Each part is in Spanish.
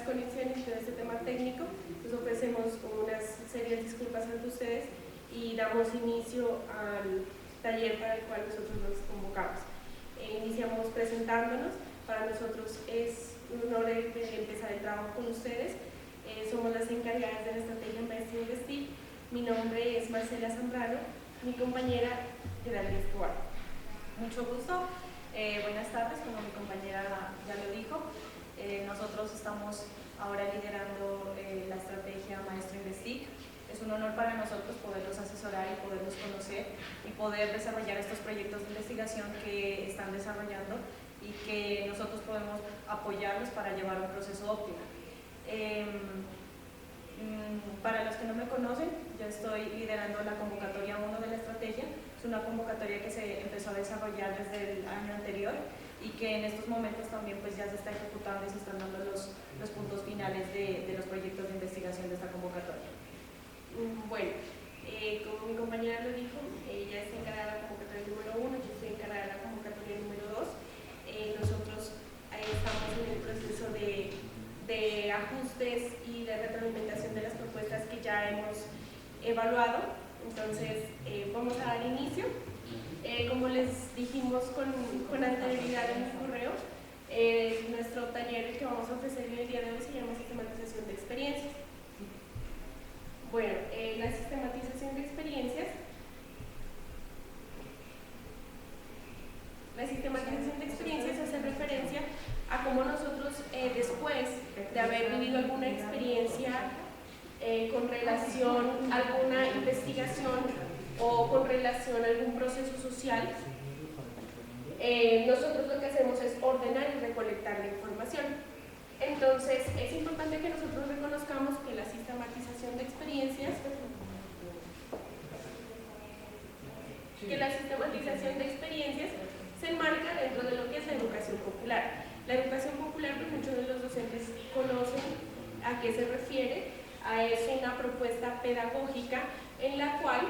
las conexiones y todo este tema técnico, pues ofrecemos unas serias disculpas ante ustedes y damos inicio al taller para el cual nosotros nos convocamos. Iniciamos presentándonos. Para nosotros es un honor empezar el trabajo con ustedes. Somos las encargadas de la estrategia Maestría Investir. Mi nombre es Marcela Zambrano, mi compañera Geraldine Escobar. Mucho gusto. Buenas tardes, como mi compañera ya lo dijo. Nosotros estamos ahora liderando la estrategia Maestro Investic. Es un honor para nosotros poderlos asesorar y poderlos conocer y poder desarrollar estos proyectos de investigación que están desarrollando y que nosotros podemos apoyarlos para llevar un proceso óptimo. Para los que no me conocen, yo estoy liderando la convocatoria 1 de la estrategia. Es una convocatoria que se empezó a desarrollar desde el año anterior y que en estos momentos también pues ya se está ejecutando y se están dando los puntos finales de los proyectos de investigación de esta convocatoria. Bueno, como mi compañera lo dijo, ella está encargada de la convocatoria número 1, yo estoy encargada de la convocatoria número 2. Nosotros estamos en el proceso de ajustes y de retroalimentación de las propuestas que ya hemos evaluado. Entonces, vamos a dar inicio. Como les dijimos con anterioridad en el correo, nuestro taller que vamos a ofrecer el día de hoy se llama Sistematización de Experiencias. Bueno, la sistematización de experiencias. La sistematización de experiencias hace referencia a cómo nosotros, después de haber vivido alguna experiencia con relación a alguna investigación o con relación a algún proceso social, nosotros lo que hacemos es ordenar y recolectar la información. Entonces, es importante que nosotros reconozcamos que la sistematización de experiencias, se enmarca dentro de lo que es la educación popular. La educación popular, pues muchos de los docentes conocen a qué se refiere. Es una propuesta pedagógica en la cual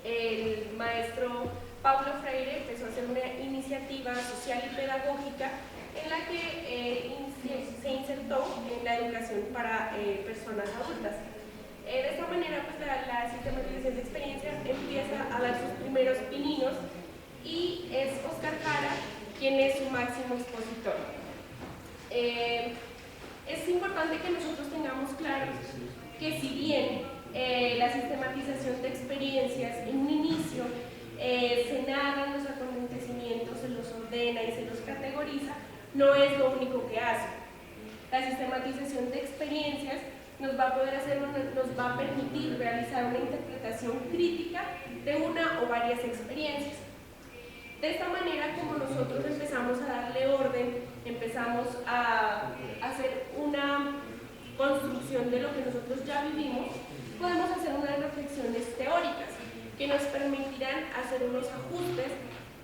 el maestro Paulo Freire empezó a hacer una iniciativa social y pedagógica en la que se insertó en la educación para personas adultas. De esta manera, pues, la sistematización de experiencias empieza a dar sus primeros pininos y es Oscar Jara quien es su máximo expositor. Es importante que nosotros tengamos claro que si bien la sistematización de experiencias en un inicio se narran los acontecimientos, se los ordena y se los categoriza, no es lo único que hace. La sistematización de experiencias nos va a permitir realizar una interpretación crítica de una o varias experiencias. De esta manera, como nosotros empezamos a darle orden, empezamos a hacer una construcción de lo que nosotros ya vivimos, podemos hacer unas reflexiones teóricas que nos permitirán hacer unos ajustes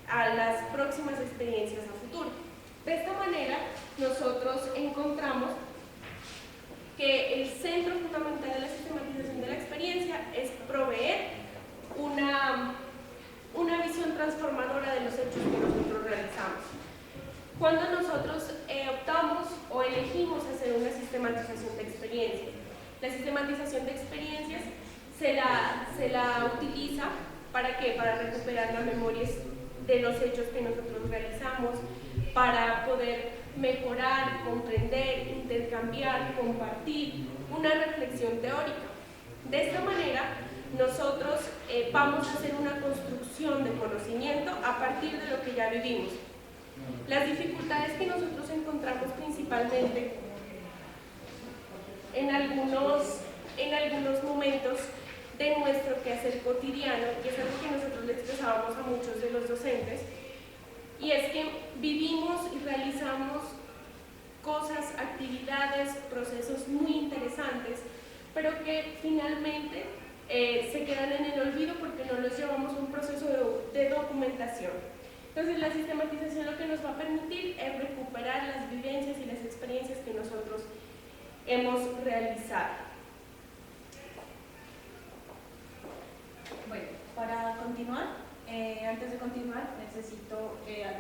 a las próximas experiencias a futuro. De esta manera, nosotros encontramos que el centro fundamental de la sistematización de la experiencia es proveer una visión transformadora de los hechos que nosotros realizamos. Cuando nosotros optamos o elegimos hacer una sistematización de experiencias, la sistematización de experiencias se la utiliza ¿para qué? Para recuperar las memorias de los hechos que nosotros realizamos, para poder mejorar, comprender, intercambiar, compartir una reflexión teórica. De esta manera, nosotros vamos a hacer una construcción de conocimiento a partir de lo que ya vivimos. Las dificultades que nosotros encontramos principalmente en algunos momentos de nuestro quehacer cotidiano, y es algo que nosotros le expresábamos a muchos de los docentes, y es que vivimos y realizamos cosas, actividades, procesos muy interesantes, pero que finalmente se quedan en el olvido porque no los llevamos a un proceso de documentación. Entonces, la sistematización lo que nos va a permitir es recuperar las vivencias y las experiencias que nosotros hemos realizado. Bueno, para continuar, antes de continuar, necesito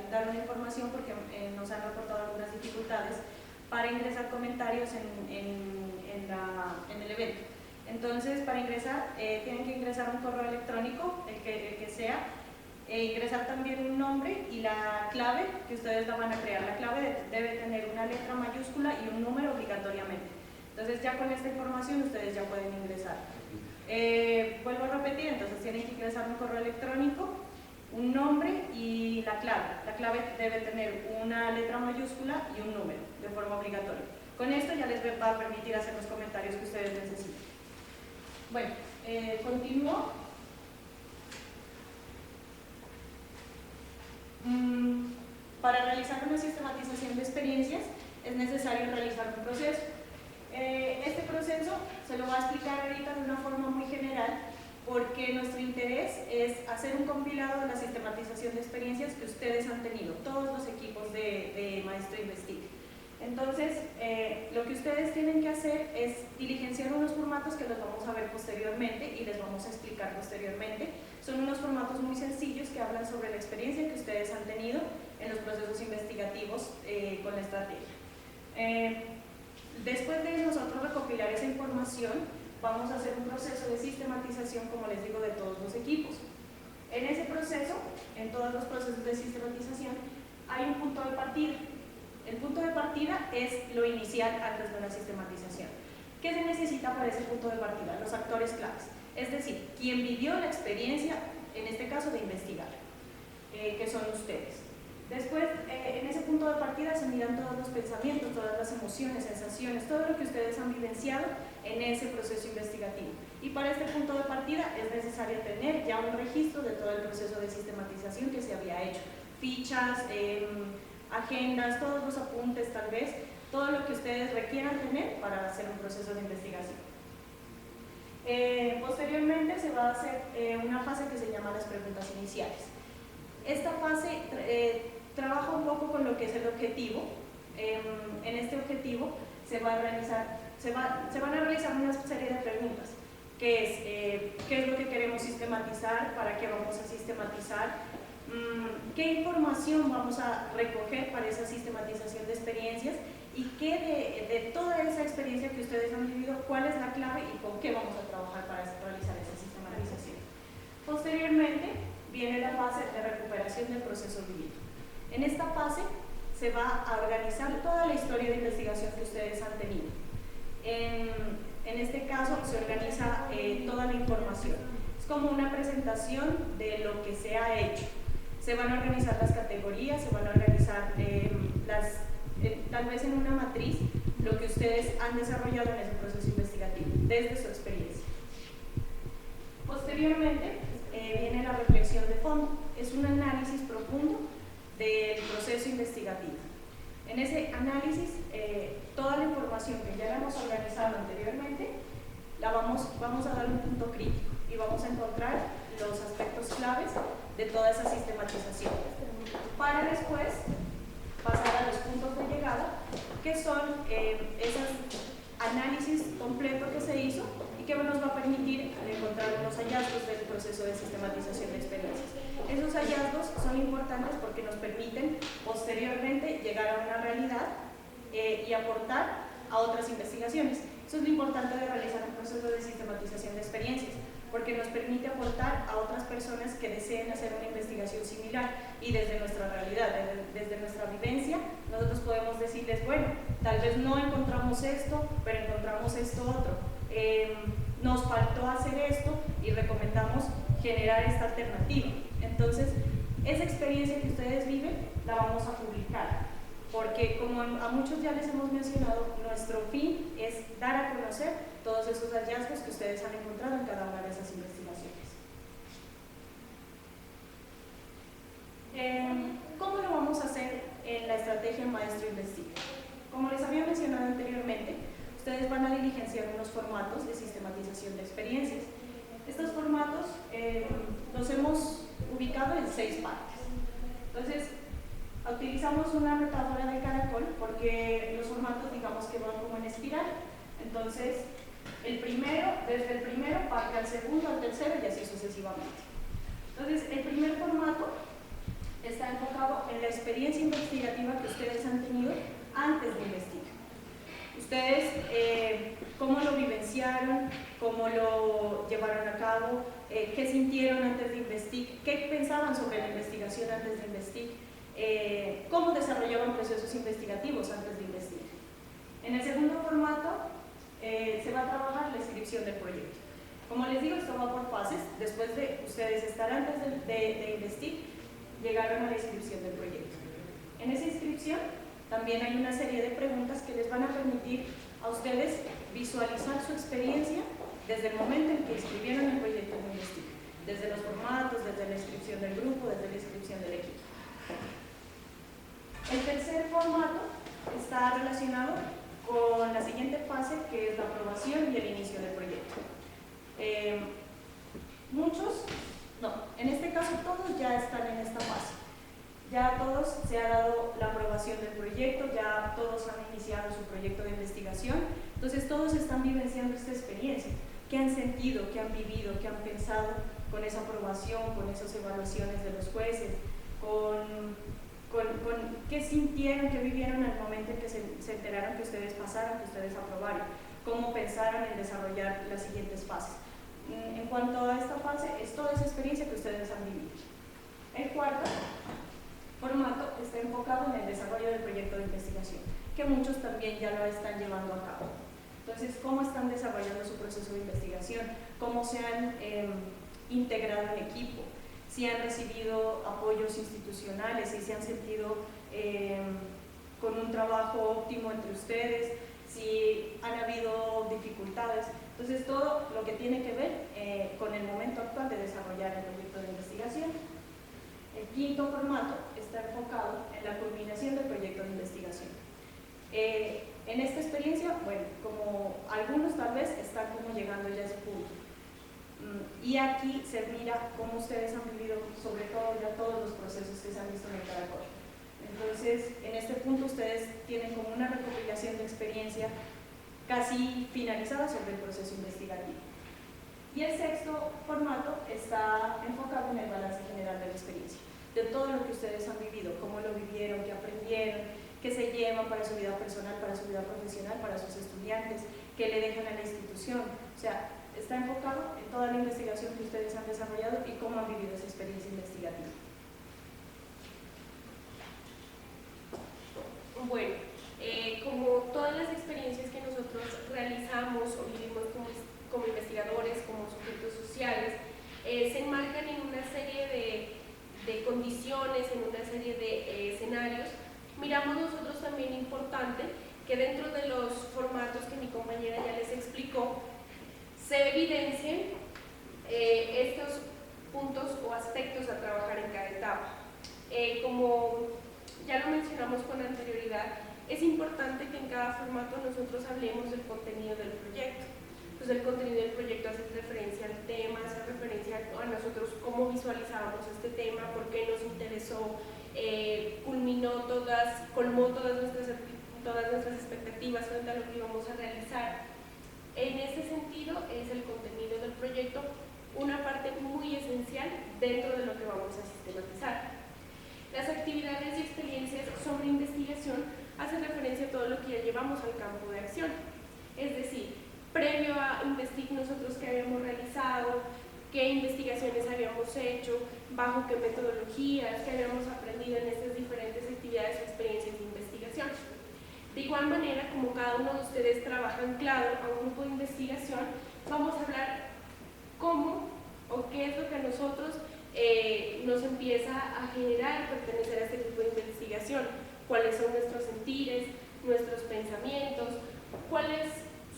dar una información porque nos han reportado algunas dificultades para ingresar comentarios en el evento. Entonces, para ingresar, tienen que ingresar un correo electrónico, el que sea, ingresar también un nombre y la clave que ustedes la van a crear. La clave debe tener una letra mayúscula y un número obligatoriamente. Entonces, ya con esta información ustedes ya pueden ingresar. Vuelvo a repetir, entonces tienen que ingresar un correo electrónico, un nombre y la clave. La clave debe tener una letra mayúscula y un número de forma obligatoria. Con esto ya les va a permitir hacer los comentarios que ustedes necesiten. Bueno, continúo. Para realizar una sistematización de experiencias es necesario realizar un proceso. Este proceso se lo voy a explicar ahorita de una forma muy general, porque nuestro interés es hacer un compilado de la sistematización de experiencias que ustedes han tenido, todos los equipos de Maestro Investiga. Entonces, lo que ustedes tienen que hacer es diligenciar unos formatos que los vamos a ver posteriormente y les vamos a explicar posteriormente. Son unos formatos muy sencillos que hablan sobre la experiencia que ustedes han tenido en los procesos investigativos con la estrategia. Después de nosotros recopilar esa información, vamos a hacer un proceso de sistematización, como les digo, de todos los equipos. En ese proceso, en todos los procesos de sistematización, hay un punto de partida. El punto de partida es lo inicial antes de una sistematización. ¿Qué se necesita para ese punto de partida? Los actores claves, es decir, quien vivió la experiencia, en este caso de investigar, que son ustedes. Después, en ese punto de partida se miran todos los pensamientos, todas las emociones, sensaciones, todo lo que ustedes han vivenciado en ese proceso investigativo. Y para este punto de partida es necesario tener ya un registro de todo el proceso de sistematización que se había hecho. Fichas, agendas, todos los apuntes tal vez, todo lo que ustedes requieran tener para hacer un proceso de investigación. Posteriormente se va a hacer una fase que se llama las preguntas iniciales. Esta fase trabaja un poco con lo que es el objetivo. En este objetivo se van a realizar una serie de preguntas, que es qué es lo que queremos sistematizar, para qué vamos a sistematizar, qué información vamos a recoger para esa sistematización de experiencias y qué de toda esa experiencia que ustedes han vivido, cuál es la clave y con qué vamos a trabajar para realizar esa sistematización. Posteriormente viene la fase de recuperación del proceso vivido. En esta fase se va a organizar toda la historia de investigación que ustedes han tenido. En este caso se organiza toda la información. Es como una presentación de lo que se ha hecho. Se van a organizar las categorías, se van a organizar tal vez en una matriz lo que ustedes han desarrollado en ese proceso investigativo, desde su experiencia. Posteriormente viene la reflexión de fondo. Es un análisis profundo del proceso investigativo. En ese análisis, toda la información que ya hemos organizado anteriormente, vamos a dar un punto crítico y vamos a encontrar los aspectos claves de toda esa sistematización, para después pasar a los puntos de llegada, que son esos análisis completo que se hizo y que nos va a permitir encontrar unos hallazgos del proceso de sistematización de experiencias. Esos hallazgos son importantes porque nos permiten posteriormente llegar a una realidad y aportar a otras investigaciones. Eso es lo importante de realizar un proceso de sistematización de experiencias, porque nos permite aportar a otras personas que deseen hacer una investigación similar y desde nuestra realidad, desde nuestra vivencia, nosotros podemos decirles, bueno, tal vez no encontramos esto, pero encontramos esto otro. Nos faltó hacer esto y recomendamos generar esta alternativa. Entonces, esa experiencia que ustedes viven la vamos a publicar, porque como a muchos ya les hemos mencionado, nuestro fin es dar a conocer todos esos hallazgos que ustedes han encontrado en cada una de esas investigaciones. ¿Cómo lo vamos a hacer en la estrategia Maestro Investiga? Como les había mencionado anteriormente, ustedes van a diligenciar unos formatos de sistematización de experiencias. Estos formatos los hemos ubicado en 6 partes. Entonces, utilizamos una metáfora de caracol porque los formatos, digamos que van como en espiral. Entonces, desde el primero parte al segundo, al tercero y así sucesivamente. Entonces, el primer formato está enfocado en la experiencia investigativa que ustedes han tenido antes de investigar. Ustedes, ¿cómo lo vivenciaron? ¿Cómo lo llevaron a cabo? ¿Qué sintieron antes de Investig? ¿Qué pensaban sobre la investigación antes de Investig? ¿Cómo desarrollaban procesos investigativos antes de Investig? En el segundo formato se va a trabajar la inscripción del proyecto. Como les digo, esto va por fases. Después de ustedes estar antes de Investig, llegaron a la inscripción del proyecto. En esa inscripción también hay una serie de preguntas que les van a permitir a ustedes visualizar su experiencia desde el momento en que inscribieron el proyecto de Investig, desde los formatos, desde la inscripción del grupo, desde la inscripción del equipo. El tercer formato está relacionado con la siguiente fase, que es la aprobación y el inicio del proyecto. En este caso todos ya están en esta fase. Ya todos se ha dado la aprobación del proyecto, ya todos han iniciado su proyecto de investigación, entonces todos están vivenciando esta experiencia. ¿Qué han sentido, qué han vivido, qué han pensado con esa aprobación, con esas evaluaciones de los jueces, con qué sintieron, qué vivieron al momento en que se enteraron que ustedes pasaron, que ustedes aprobaron? ¿Cómo pensaron en desarrollar las siguientes fases? En cuanto a esta fase, es toda esa experiencia que ustedes han vivido. El cuarto formato está enfocado en el desarrollo del proyecto de investigación, que muchos también ya lo están llevando a cabo. Entonces, ¿cómo están desarrollando su proceso de investigación? ¿Cómo se han integrado en equipo? ¿Si han recibido apoyos institucionales? ¿Si se han sentido con un trabajo óptimo entre ustedes? ¿Si han habido dificultades? Entonces, todo lo que tiene que ver con el momento actual de desarrollar el proyecto de investigación. El quinto formato está enfocado en la culminación del proyecto de investigación. En esta experiencia, bueno, como algunos tal vez están como llegando ya a ese punto. Y aquí se mira cómo ustedes han vivido, sobre todo ya todos los procesos que se han visto en el Caracol. Entonces, en este punto ustedes tienen como una recopilación de experiencia casi finalizada sobre el proceso investigativo. Y el sexto formato está enfocado en el balance general de la experiencia, de todo lo que ustedes han vivido, cómo lo vivieron, qué aprendieron, qué se llevan para su vida personal, para su vida profesional, para sus estudiantes, qué le dejan a la institución. O sea, está enfocado en toda la investigación que ustedes han desarrollado y cómo han vivido esa experiencia investigativa. Bueno, como todas las experiencias que nosotros realizamos o vivimos como investigadores, como sujetos sociales, se enmarcan en una serie de condiciones, en una serie de escenarios. Miramos nosotros también importante que dentro de los formatos que mi compañera ya les explicó, se evidencien estos puntos o aspectos a trabajar en cada etapa. Como ya lo mencionamos con anterioridad, es importante que en cada formato nosotros hablemos del contenido del proyecto. Entonces, el contenido del proyecto hace referencia al tema, hace referencia a nosotros cómo visualizábamos este tema, por qué nos interesó, colmó todas nuestras expectativas frente a lo que íbamos a realizar. En ese sentido, es el contenido del proyecto una parte muy esencial dentro de lo que vamos a sistematizar. Las actividades y experiencias sobre investigación hacen referencia a todo lo que ya llevamos al campo de acción. Es decir, previo a Investig, nosotros qué habíamos realizado, qué investigaciones habíamos hecho, bajo qué metodologías, qué habíamos aprendido en estas diferentes actividades y experiencias de investigación. De igual manera, como cada uno de ustedes trabaja anclado a un grupo de investigación, vamos a hablar cómo o qué es lo que a nosotros nos empieza a generar pertenecer a este grupo de investigación, cuáles son nuestros sentires, nuestros pensamientos, cuáles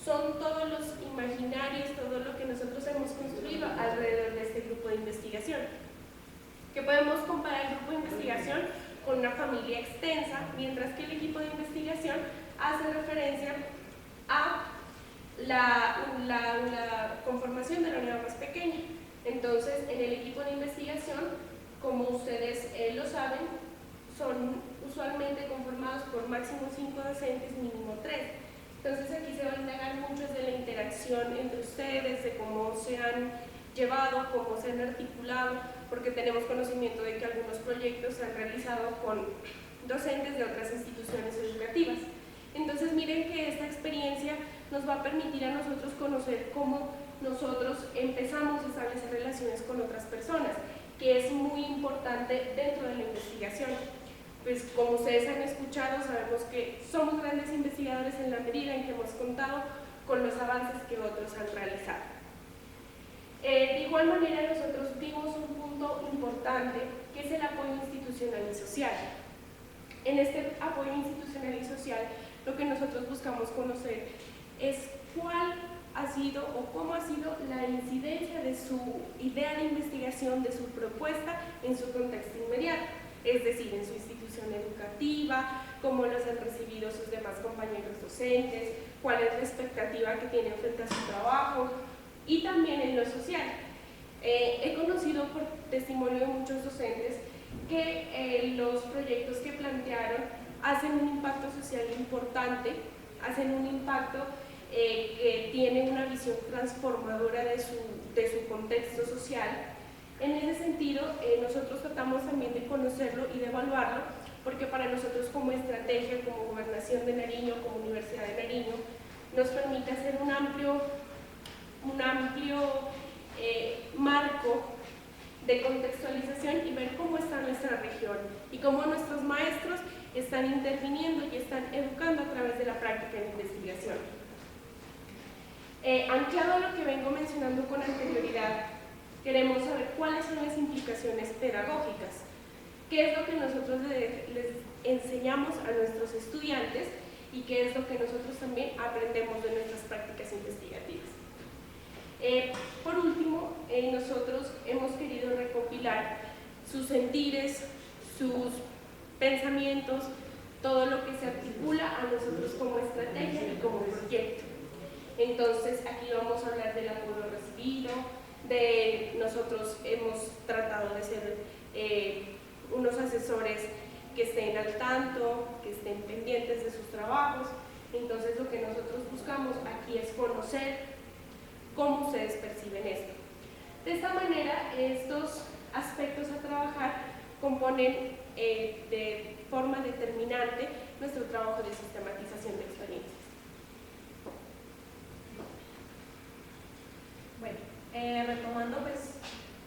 son todos los imaginarios, todo lo que nosotros hemos construido alrededor de este grupo de investigación. Que podemos comparar el grupo de investigación con una familia extensa, mientras que el equipo de investigación hace referencia a la conformación de la unidad más pequeña. Entonces, en el equipo de investigación, como ustedes lo saben, son usualmente conformados por máximo 5 docentes, mínimo 3. Entonces, aquí se va a indagar mucho de la interacción entre ustedes, de cómo se han llevado, cómo se han articulado, porque tenemos conocimiento de que algunos proyectos se han realizado con docentes de otras instituciones educativas. Entonces miren que esta experiencia nos va a permitir a nosotros conocer cómo nosotros empezamos a establecer relaciones con otras personas, que es muy importante dentro de la investigación. Pues como ustedes han escuchado, sabemos que somos grandes investigadores en la medida en que hemos contado con los avances que otros han realizado. De igual manera, nosotros vimos un punto importante, que es el apoyo institucional y social. En este apoyo institucional y social, lo que nosotros buscamos conocer es cuál ha sido o cómo ha sido la incidencia de su idea de investigación, de su propuesta en su contexto inmediato, es decir, en su institución educativa, cómo los han recibido sus demás compañeros docentes, cuál es la expectativa que tienen frente a su trabajo, y también en lo social. He conocido por testimonio de muchos docentes que los proyectos que plantearon hacen un impacto social importante, hacen un impacto que tiene una visión transformadora de su contexto social. En ese sentido, nosotros tratamos también de conocerlo y de evaluarlo, porque para nosotros como estrategia, como Gobernación de Nariño, como Universidad de Nariño, nos permite hacer un amplio marco de contextualización y ver cómo está nuestra región y cómo nuestros maestros están interviniendo y están educando a través de la práctica de investigación. Anclado a lo que vengo mencionando con anterioridad, queremos saber cuáles son las implicaciones pedagógicas, qué es lo que nosotros les enseñamos a nuestros estudiantes y qué es lo que nosotros también aprendemos de nuestras prácticas investigativas. Por último, nosotros hemos querido recopilar sus sentires, sus pensamientos, todo lo que se articula a nosotros como estrategia y como proyecto. Entonces, aquí vamos a hablar del apoyo recibido, nosotros hemos tratado de ser unos asesores que estén al tanto, que estén pendientes de sus trabajos. Entonces, lo que nosotros buscamos aquí es conocer cómo ustedes perciben esto. De esta manera, estos aspectos a trabajar componen de forma determinante nuestro trabajo de sistematización de experiencias. Bueno, retomando pues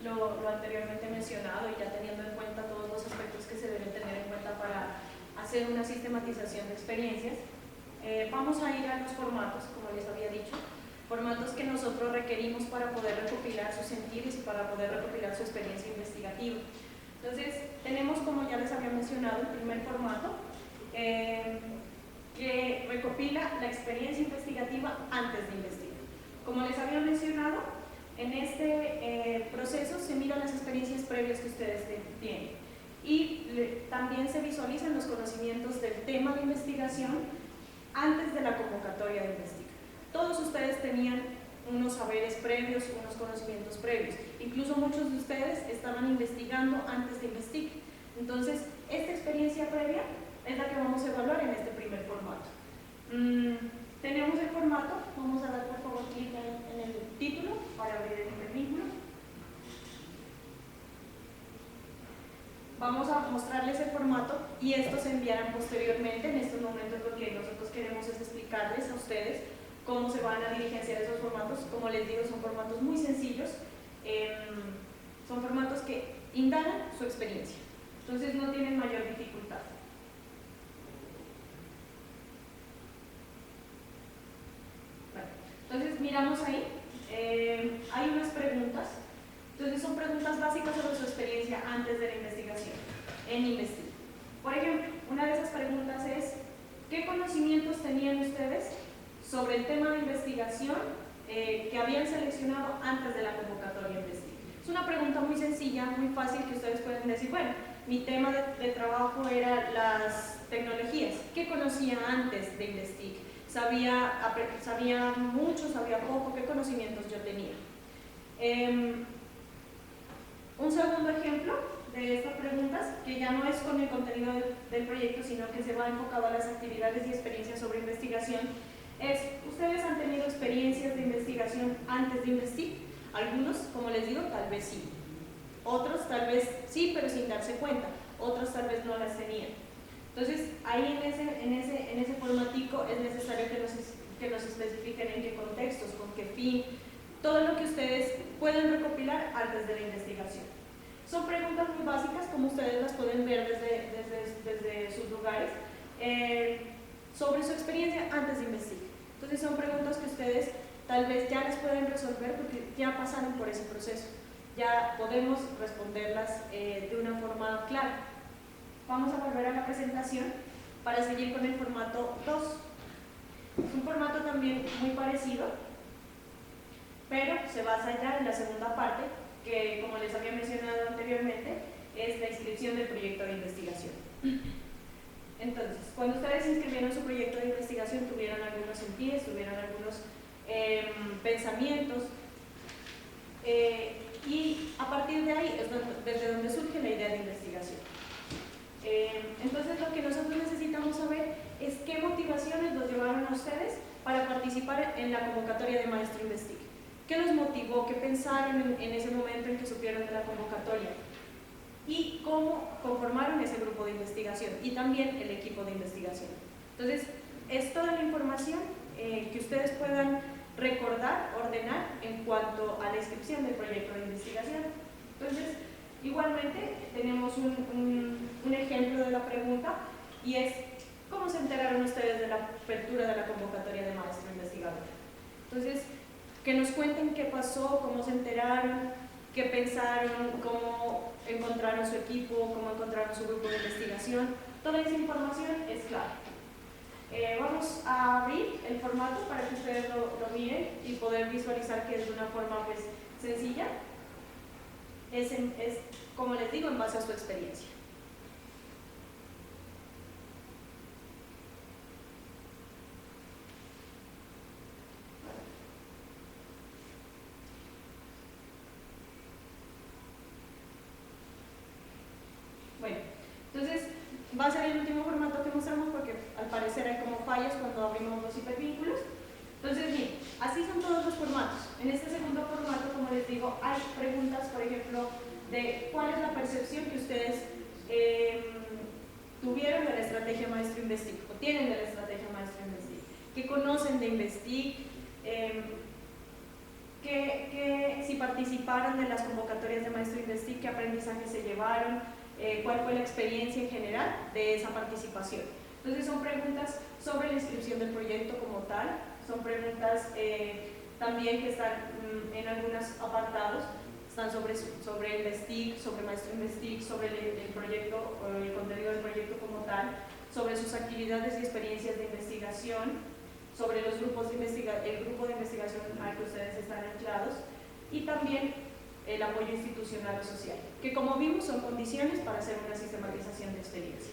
lo anteriormente mencionado y ya teniendo en cuenta todos los aspectos que se deben tener en cuenta para hacer una sistematización de experiencias, vamos a ir a los formatos, como les había dicho, formatos que nosotros requerimos para poder recopilar sus sentires y para poder recopilar su experiencia investigativa. Entonces, tenemos, como ya les había mencionado, el primer formato, que recopila la experiencia investigativa antes de investigar. Como les había mencionado, en este proceso se miran las experiencias previas que ustedes tienen y también se visualizan los conocimientos del tema de investigación antes de la convocatoria de investigación. Todos ustedes tenían unos saberes previos, unos conocimientos previos. Incluso muchos de ustedes estaban investigando antes de investigar. Entonces, esta experiencia previa es la que vamos a evaluar en este primer formato. Tenemos el formato, vamos a dar por favor clic en el título para abrir el hipervínculo. Vamos a mostrarles el formato y estos se enviarán posteriormente. En estos momentos lo que nosotros queremos es explicarles a ustedes cómo se van a diligenciar esos formatos. Como les digo, son formatos muy sencillos, son formatos que indagan su experiencia, entonces no tienen mayor dificultad. Bueno, entonces miramos ahí, hay unas preguntas, entonces son preguntas básicas sobre su experiencia antes de la investigación, en Investig. Por ejemplo, una de esas preguntas es, ¿qué conocimientos tenían ustedes sobre el tema de investigación que habían seleccionado antes de la convocatoria Investig? Es una pregunta muy sencilla, muy fácil, que ustedes pueden decir, bueno, mi tema de trabajo era las tecnologías. ¿Qué conocía antes de Investig? ¿Sabía mucho, sabía poco? ¿Qué conocimientos yo tenía? Un segundo ejemplo de estas preguntas, que ya no es con el contenido del proyecto, sino que se va enfocado a las actividades y experiencias sobre investigación, es, ¿ustedes han tenido experiencias de investigación antes de Investig? Algunos, como les digo, tal vez sí. Otros tal vez sí, pero sin darse cuenta. Otros tal vez no las tenían. Entonces, ahí en ese formatico es necesario que nos especifiquen en qué contextos, con qué fin, todo lo que ustedes pueden recopilar antes de la investigación. Son preguntas muy básicas, como ustedes las pueden ver desde sus lugares, sobre su experiencia antes de investigar. Entonces son preguntas que ustedes tal vez ya les pueden resolver porque ya pasaron por ese proceso. Ya podemos responderlas de una forma clara. Vamos a volver a la presentación para seguir con el formato 2. Es un formato también muy parecido, pero se basa ya en la segunda parte, que como les había mencionado anteriormente, es la inscripción del proyecto de investigación. Entonces, cuando ustedes inscribieron su proyecto de investigación, tuvieron algunos sentidos, tuvieron algunos pensamientos, y a partir de ahí es desde donde surge la idea de investigación. Entonces, lo que nosotros necesitamos saber es qué motivaciones los llevaron a ustedes para participar en la convocatoria de Maestro Investiga. ¿Qué los motivó? ¿Qué pensaron en ese momento en que supieron de la convocatoria? Y cómo conformaron ese grupo de investigación y también el equipo de investigación. Entonces, es toda la información que ustedes puedan recordar, ordenar en cuanto a la inscripción del proyecto de investigación. Entonces, igualmente tenemos un ejemplo de la pregunta y es ¿cómo se enteraron ustedes de la apertura de la convocatoria de Maestro Investigador? Entonces, que nos cuenten qué pasó, cómo se enteraron, qué pensaron, cómo encontraron su equipo, cómo encontraron su grupo de investigación. Toda esa información es clara. Vamos a abrir el formato para que ustedes lo miren y poder visualizar que es de una forma pues, sencilla. Es, como les digo, en base a su experiencia. Bueno, entonces va a ser el último formato que mostramos porque al parecer hay como fallas cuando abrimos los hipervínculos. Entonces, bien, así son todos los formatos. En este segundo formato, como les digo, hay preguntas, por ejemplo, de cuál es la percepción que ustedes tuvieron de la estrategia Maestro Investig, o tienen de la estrategia Maestro Investig, qué conocen de Investig, si participaron de las convocatorias de Maestro Investig, qué aprendizaje se llevaron, cuál fue la experiencia en general de esa participación. Entonces son preguntas sobre la inscripción del proyecto como tal, son preguntas también que están en algunos apartados, están sobre Investig, sobre Maestro Investig, sobre el proyecto, el contenido del proyecto como tal, sobre sus actividades y experiencias de investigación, sobre los grupos de el grupo de investigación al que ustedes están anclados y también el apoyo institucional o social, que como vimos son condiciones para hacer una sistematización de experiencia.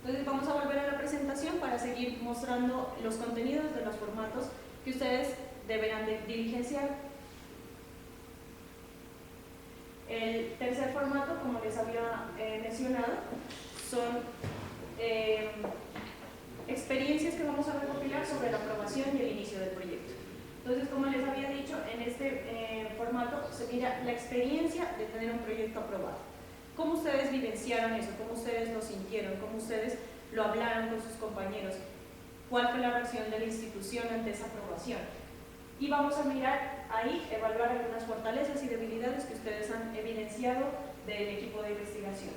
Entonces vamos a volver a la presentación para seguir mostrando los contenidos de los formatos que ustedes deberán de diligenciar. El tercer formato, como les había mencionado, son experiencias que vamos a recopilar sobre la aprobación y el inicio del proyecto. Entonces, como les había dicho, en este formato se mira la experiencia de tener un proyecto aprobado. ¿Cómo ustedes vivenciaron eso? ¿Cómo ustedes lo sintieron? ¿Cómo ustedes lo hablaron con sus compañeros? ¿Cuál fue la reacción de la institución ante esa aprobación? Y vamos a mirar ahí, evaluar algunas fortalezas y debilidades que ustedes han evidenciado del equipo de investigación.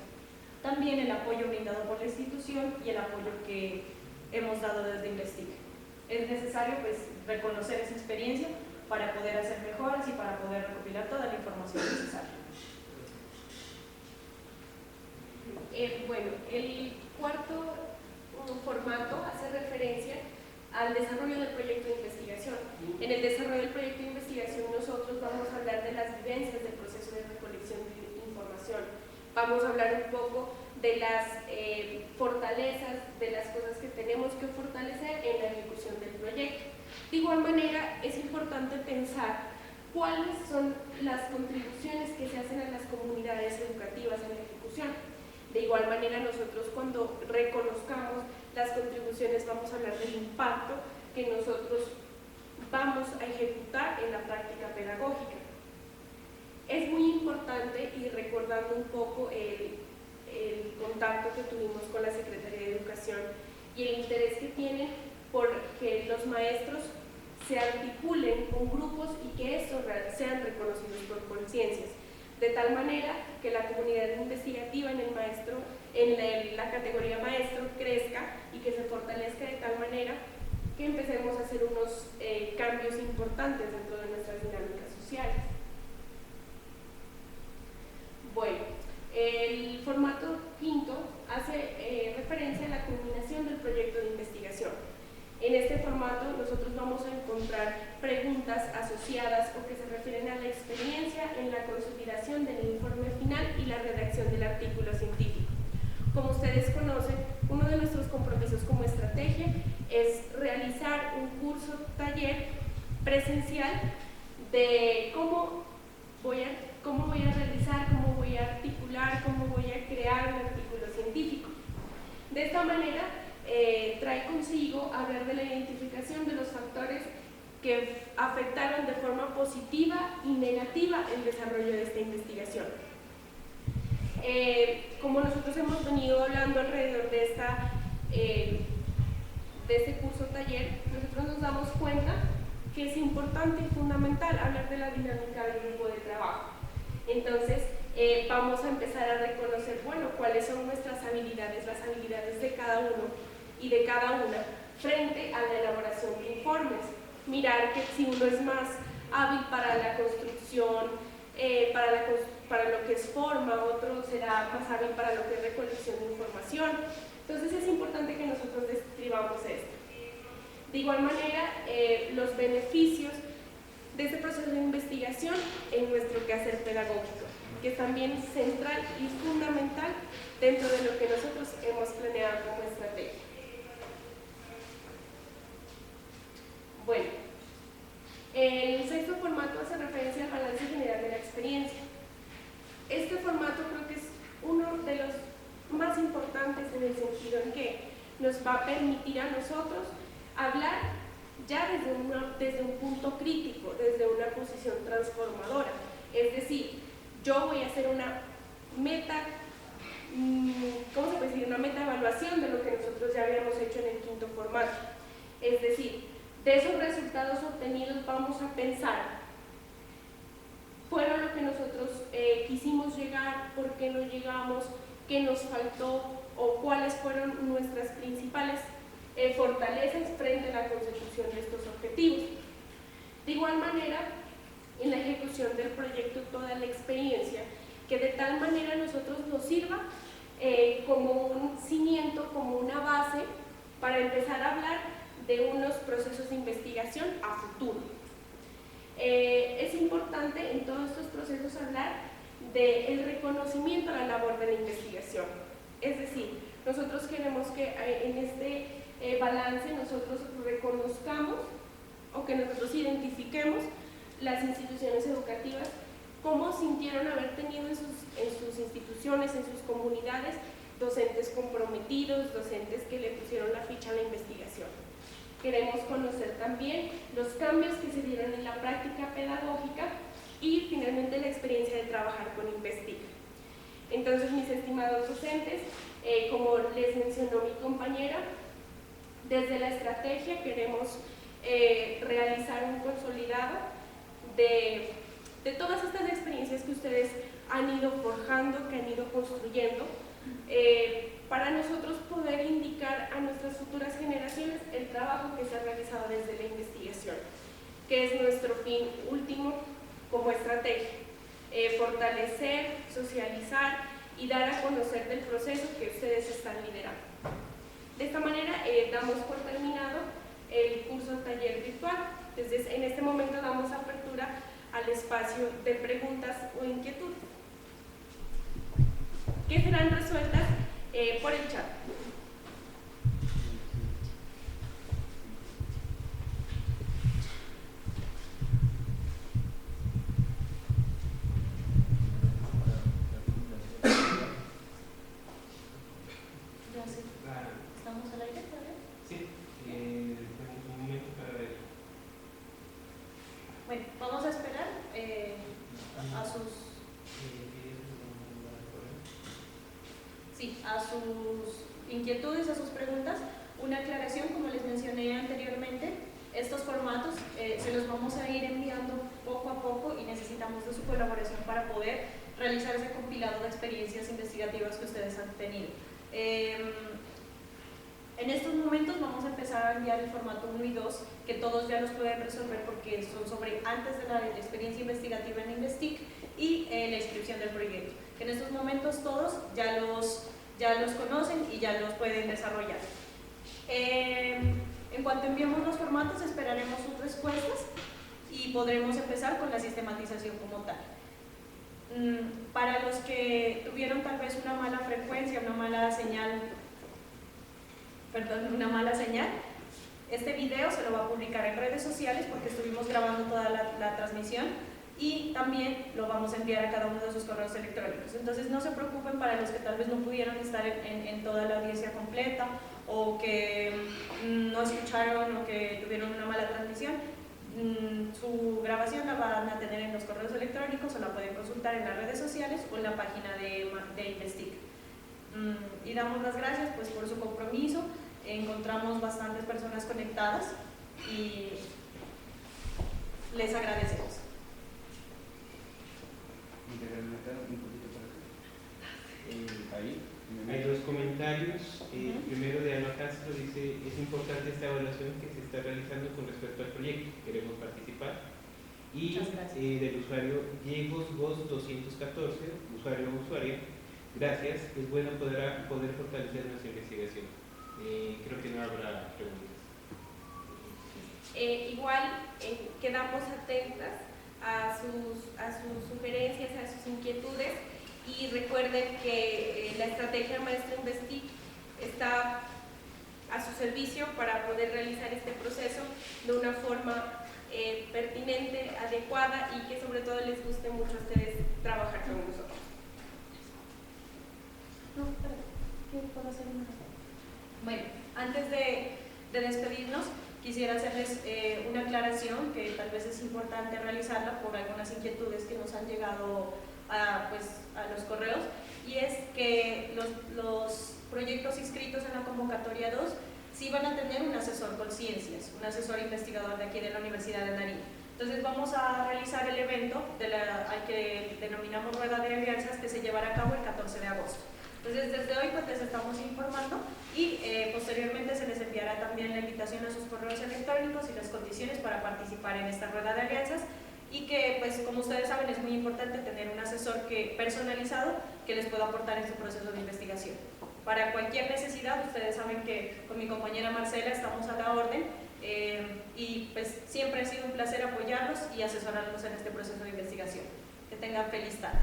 También el apoyo brindado por la institución y el apoyo que hemos dado desde Investig. Es necesario pues, reconocer esa experiencia para poder hacer mejoras y para poder recopilar toda la información necesaria. Bueno, el cuarto formato hace referencia al desarrollo del proyecto de investigación. En el desarrollo del proyecto de investigación nosotros vamos a hablar de las vivencias del proceso de recolección de información. Vamos a hablar un poco de las fortalezas, de las cosas que tenemos que fortalecer en la ejecución del proyecto. De igual manera, es importante pensar cuáles son las contribuciones que se hacen a las comunidades educativas en la ejecución. De igual manera, nosotros cuando reconozcamos las contribuciones vamos a hablar del impacto que nosotros vamos a ejecutar en la práctica pedagógica. Es muy importante, y recordando un poco el contacto que tuvimos con la Secretaría de Educación y el interés que tienen por que los maestros se articulen con grupos y que estos sean reconocidos por conciencias, de tal manera que la comunidad investigativa en la categoría maestro crezca y que se fortalezca de tal manera que empecemos a hacer unos cambios importantes dentro de nuestras dinámicas sociales. Bueno, el formato quinto hace referencia a la culminación del proyecto de investigación. En este formato nosotros vamos a encontrar preguntas asociadas o que se refieren a la experiencia en la consolidación del informe final y la redacción del artículo científico. Como ustedes conocen, uno de nuestros compromisos como estrategia es realizar un curso taller presencial de cómo voy a realizar, cómo voy a articular, cómo voy a crear un artículo científico. De esta manera, trae consigo hablar de la identificación de los factores que afectaron de forma positiva y negativa el desarrollo de esta investigación. Como nosotros hemos venido hablando alrededor de este curso taller, nosotros nos damos cuenta que es importante y fundamental hablar de la dinámica del grupo de trabajo. Entonces, vamos a empezar a reconocer, bueno, cuáles son nuestras habilidades, las habilidades de cada uno y de cada una frente a la elaboración de informes. Mirar que si uno es más hábil para la construcción, para lo que es forma, otro será más hábil para lo que es recolección de información. Entonces es importante que nosotros describamos esto. De igual manera, los beneficios de este proceso de investigación en nuestro quehacer pedagógico, que es también central y fundamental dentro de lo que nosotros hemos planeado como estrategia. Bueno, el sexto formato hace referencia al balance general de la experiencia. Este formato creo que es uno de los más importantes en el sentido en que nos va a permitir a nosotros hablar ya desde un punto crítico, desde una posición transformadora. Es decir, yo voy a hacer una meta, ¿cómo se puede decir? Una meta evaluación de lo que nosotros ya habíamos hecho en el quinto formato. Es decir, de esos resultados obtenidos vamos a pensar, ¿fueron lo que nosotros quisimos llegar? ¿Por qué no llegamos? ¿Qué nos faltó? ¿O cuáles fueron nuestras principales fortalezas frente a la consecución de estos objetivos? De igual manera, en la ejecución del proyecto, toda la experiencia, que de tal manera a nosotros nos sirva como un cimiento, como una base para empezar a hablar de unos procesos de investigación a futuro. Es importante en todos estos procesos hablar del reconocimiento a la labor de la investigación. Es decir, nosotros queremos que en este balance nosotros reconozcamos o que nosotros identifiquemos las instituciones educativas, cómo sintieron haber tenido en sus instituciones, en sus comunidades, docentes comprometidos, docentes que le pusieron la ficha a la investigación. Queremos conocer también los cambios que se dieron en la práctica pedagógica y finalmente la experiencia de trabajar con Investiga. Entonces, mis estimados docentes, como les mencionó mi compañera, desde la estrategia queremos realizar un consolidado de todas estas experiencias que ustedes han ido forjando, que han ido construyendo, para nosotros poder indicar a nuestras futuras generaciones el trabajo que se ha realizado desde la investigación, que es nuestro fin último como estrategia, fortalecer, socializar y dar a conocer del proceso que ustedes están liderando. De esta manera damos por terminado el curso taller virtual. Entonces, en este momento damos apertura al espacio de preguntas o inquietudes que serán resueltas por el chat. ¿Estamos al aire todavía? Sí, un momento para ver. Bueno, vamos a esperar a sus... sus inquietudes, a sus preguntas. Una aclaración, como les mencioné anteriormente, estos formatos se los vamos a ir enviando poco a poco y necesitamos de su colaboración para poder realizar ese compilado de experiencias investigativas que ustedes han tenido. En estos momentos vamos a empezar a enviar el formato 1 y 2, que todos ya los pueden resolver porque son sobre antes de la experiencia investigativa en Investic y la inscripción del proyecto, que en estos momentos todos ya los conocen y ya los pueden desarrollar. En cuanto enviemos los formatos, esperaremos sus respuestas y podremos empezar con la sistematización como tal. Para los que tuvieron tal vez una mala frecuencia, una mala señal, este video se lo va a publicar en redes sociales porque estuvimos grabando toda la transmisión y también lo vamos a enviar a cada uno de sus correos electrónicos. Entonces no se preocupen para los que tal vez no pudieron estar en toda la audiencia completa o que no escucharon o que tuvieron una mala transmisión. Su grabación la van a tener en los correos electrónicos o la pueden consultar en las redes sociales o en la página de Investic. Y damos las gracias pues por su compromiso. Encontramos bastantes personas conectadas y les agradecemos. Hay dos comentarios. Primero de Ana Castro dice: es importante esta evaluación que se está realizando con respecto al proyecto, queremos participar. Y del usuario Diegos 214, usuario o usuaria: gracias, es bueno poder fortalecer nuestra investigación. Creo que no habrá preguntas. Igual quedamos atentas a sus sugerencias, a sus inquietudes, y recuerden que la estrategia Maestro Investic está a su servicio para poder realizar este proceso de una forma pertinente, adecuada y que sobre todo les guste mucho a ustedes trabajar con nosotros. ¿Qué puedo hacer? Bueno, antes de despedirnos, quisiera hacerles una aclaración que tal vez es importante realizarla por algunas inquietudes que nos han llegado a los correos, y es que los proyectos inscritos en la convocatoria 2 sí van a tener un asesor con ciencias, un asesor investigador de aquí de la Universidad de Nariño. Entonces vamos a realizar el evento al que denominamos Rueda de Alianzas, que se llevará a cabo el 14 de agosto. Entonces desde hoy pues les estamos informando y posteriormente se les enviará también la invitación a sus correos electrónicos y las condiciones para participar en esta Rueda de Alianzas, y que pues como ustedes saben es muy importante tener un asesor personalizado que les pueda aportar en su proceso de investigación. Para cualquier necesidad, ustedes saben que con mi compañera Marcela estamos a la orden y pues siempre ha sido un placer apoyarlos y asesorarlos en este proceso de investigación. Que tengan feliz tarde.